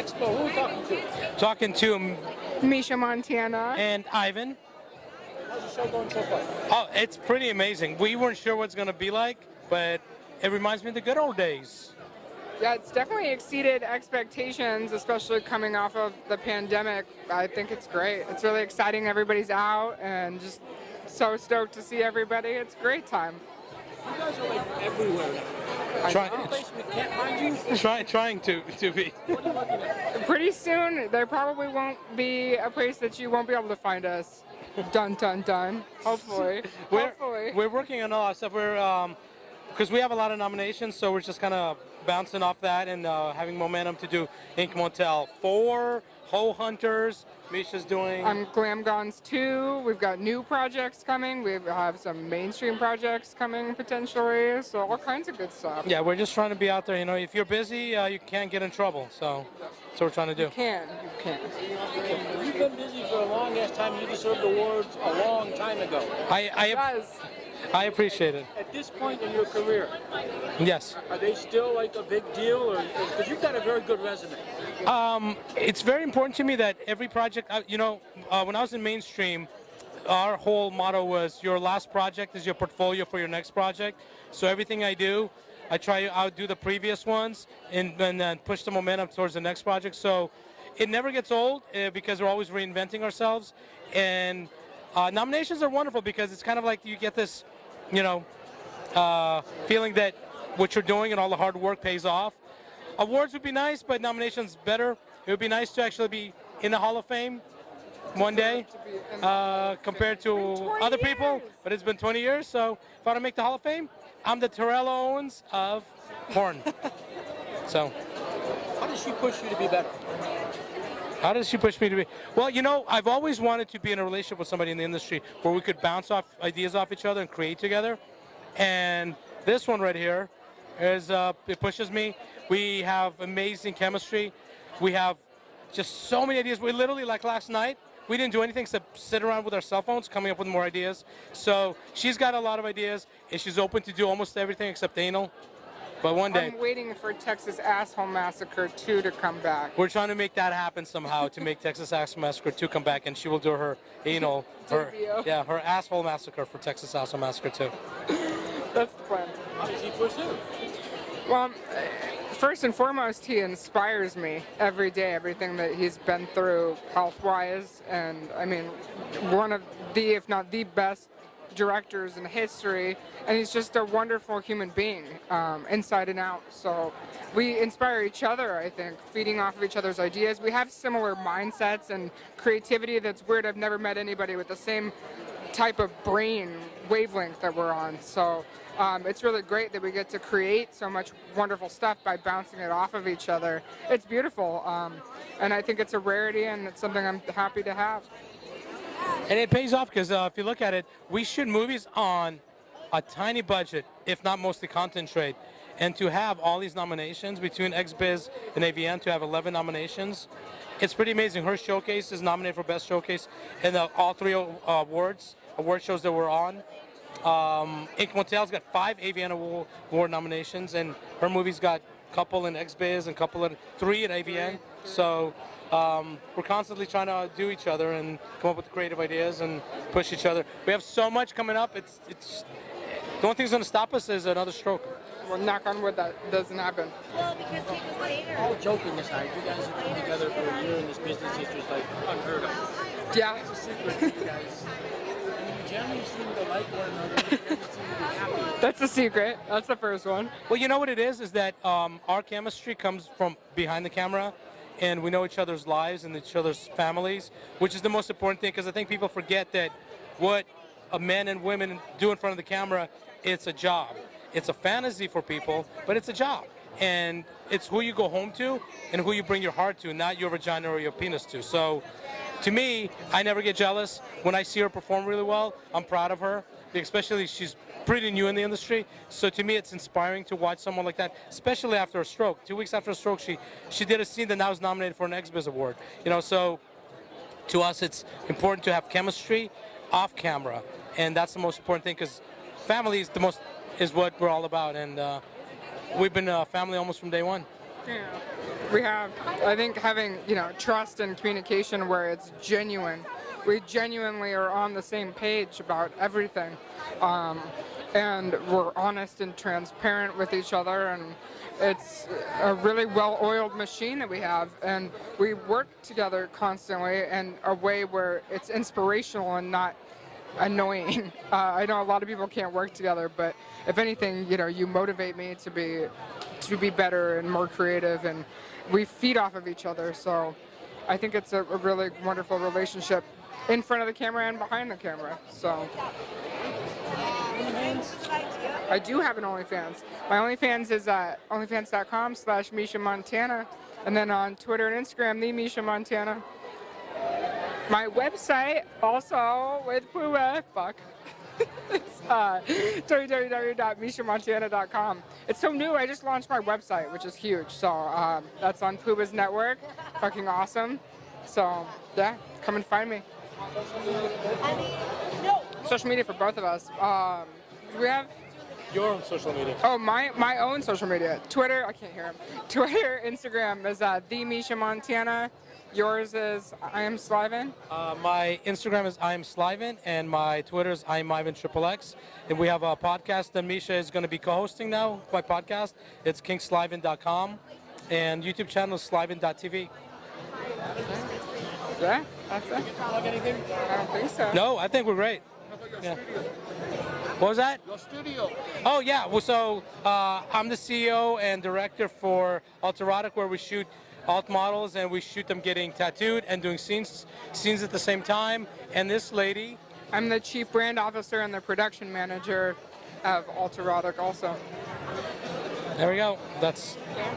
Expo. Who are we talking to? Talking to Misha Montana and Ivan. How's the show going so far? Oh, it's pretty amazing. We weren't sure what it's going to be like, but it reminds me of the good old days. Yeah, it's definitely exceeded expectations, especially coming off of the pandemic. I think it's great. It's really exciting. Everybody's out and just so stoked to see everybody. It's a great time. You guys are like everywhere now. Trying to be. What are you looking at? Pretty soon, there probably won't be a place that you won't be able to find us. Dun, dun, dun. Hopefully. Hopefully. We're working on a lot of stuff. Because we have a lot of nominations, so we're just kind of bouncing off that and having momentum to do Ink Motel 4, Hoe Hunters. Misha's doing. Glam Gons 2. We've got new projects coming. We have some mainstream projects coming potentially. So all kinds of good stuff. Yeah, we're just trying to be out there. You know, if you're busy, you can't get in trouble. So that's what we're trying to do. You can. You've been busy for a long ass time. You deserved awards a long time ago. I appreciate it. At this point in your career, yes. Are they still like a big deal, or because you've got a very good resume? It's very important to me that every project, when I was in mainstream, our whole motto was your last project is your portfolio for your next project. So everything I do, I try to outdo the previous ones and then push the momentum towards the next project. So it never gets old because we're always reinventing ourselves. And nominations are wonderful because it's kind of like you get this, feeling that what you're doing and all the hard work pays off. Awards would be nice, but nominations better. It would be nice to actually be in the Hall of Fame one day compared to other people, but it's been 20 years, so if I want to make the Hall of Fame, I'm the Terrell Owens of porn. So. How does she push you to be better? How does she push me to be? Well, I've always wanted to be in a relationship with somebody in the industry where we could bounce off ideas off each other and create together. And this one right here is, it pushes me. We have amazing chemistry. We have just so many ideas. We literally, like last night, we didn't do anything except sit around with our cell phones, coming up with more ideas. So she's got a lot of ideas, and she's open to do almost everything except anal. But one day. I'm waiting for Texas Asshole Massacre 2 to come back. We're trying to make that happen somehow, to make Texas Asshole Massacre 2 come back, and she will do her anal, her asshole massacre for Texas Asshole Massacre 2. That's the plan. How does he push you? Well, first and foremost, he inspires me every day, everything that he's been through health-wise. And, I mean, one of the, if not the best directors in history, and he's just a wonderful human being, inside and out. So we inspire each other, I think, feeding off of each other's ideas. We have similar mindsets and creativity that's weird. I've never met anybody with the same type of brain wavelength that we're on. So it's really great that we get to create so much wonderful stuff by bouncing it off of each other. It's beautiful, and I think it's a rarity, and it's something I'm happy to have. And it pays off because if you look at it, we shoot movies on a tiny budget, if not mostly content trade. And to have all these nominations between XBiz and AVN, to have 11 nominations, it's pretty amazing. Her showcase is nominated for Best Showcase in all three award shows that we're on. Ink Motel's got 5 AVN Award nominations, and her movie's got a couple in XBiz and 3 at AVN. So we're constantly trying to do each other and come up with creative ideas and push each other. We have so much coming up. It's the only thing that's going to stop us is another stroke. Well, knock on wood, that doesn't happen. Well, because people later. All joking aside, you guys have been together for a year in this business. It's just like unheard of. Yeah. It's a secret to you guys. You generally seem to like one another. You seem to be happy. That's the secret. That's the first one. Well, you know what it is that our chemistry comes from behind the camera, and we know each other's lives and each other's families, which is the most important thing, because I think people forget that what men and women do in front of the camera, it's a job. It's a fantasy for people, but it's a job. And it's who you go home to and who you bring your heart to, not your vagina or your penis to. So to me, I never get jealous. When I see her perform really well, I'm proud of her, especially she's pretty new in the industry. So to me, it's inspiring to watch someone like that, especially after a stroke. 2 weeks after a stroke, she did a scene that now is nominated for an XBiz award. So to us, it's important to have chemistry off camera. And that's the most important thing, because family is what we're all about, and we've been a family almost from day one. Yeah. We have, I think, having, trust and communication where it's genuine. We genuinely are on the same page about everything. And we're honest and transparent with each other, and it's a really well-oiled machine that we have, and we work together constantly in a way where it's inspirational and not annoying. I know a lot of people can't work together, but if anything, you motivate me to be better and more creative, and we feed off of each other. So I think it's a really wonderful relationship in front of the camera and behind the camera. So I do have an OnlyFans. My OnlyFans is at onlyfans.com/Misha Montana, and then on Twitter and Instagram, the Misha Montana. My website, also with Puma, it's www.mishamontana.com. It's so new, I just launched my website, which is huge. So that's on Puba's network. Fucking awesome. So yeah, come and find me. Social media for both of us. Do we have Your own social media. Oh, my own social media. Twitter, I can't hear him. Twitter, Instagram is the Misha Montana. Yours is I am Sliven. My Instagram is I am Sliven, and my Twitter is I am Ivan XXX. And we have a podcast that Misha is going to be co-hosting now. My podcast. It's kingsliven.com, and YouTube channel is sliven.tv. Yeah, that's it. Plug anything? I don't think so. No, I think we're great. Yeah. What was that? Your studio. Oh yeah. Well, so I'm the CEO and director for Alterotic, where we shoot alt models and we shoot them getting tattooed and doing scenes at the same time. And this lady, I'm the chief brand officer and the production manager of Alterotic also. there we go. That's Yeah.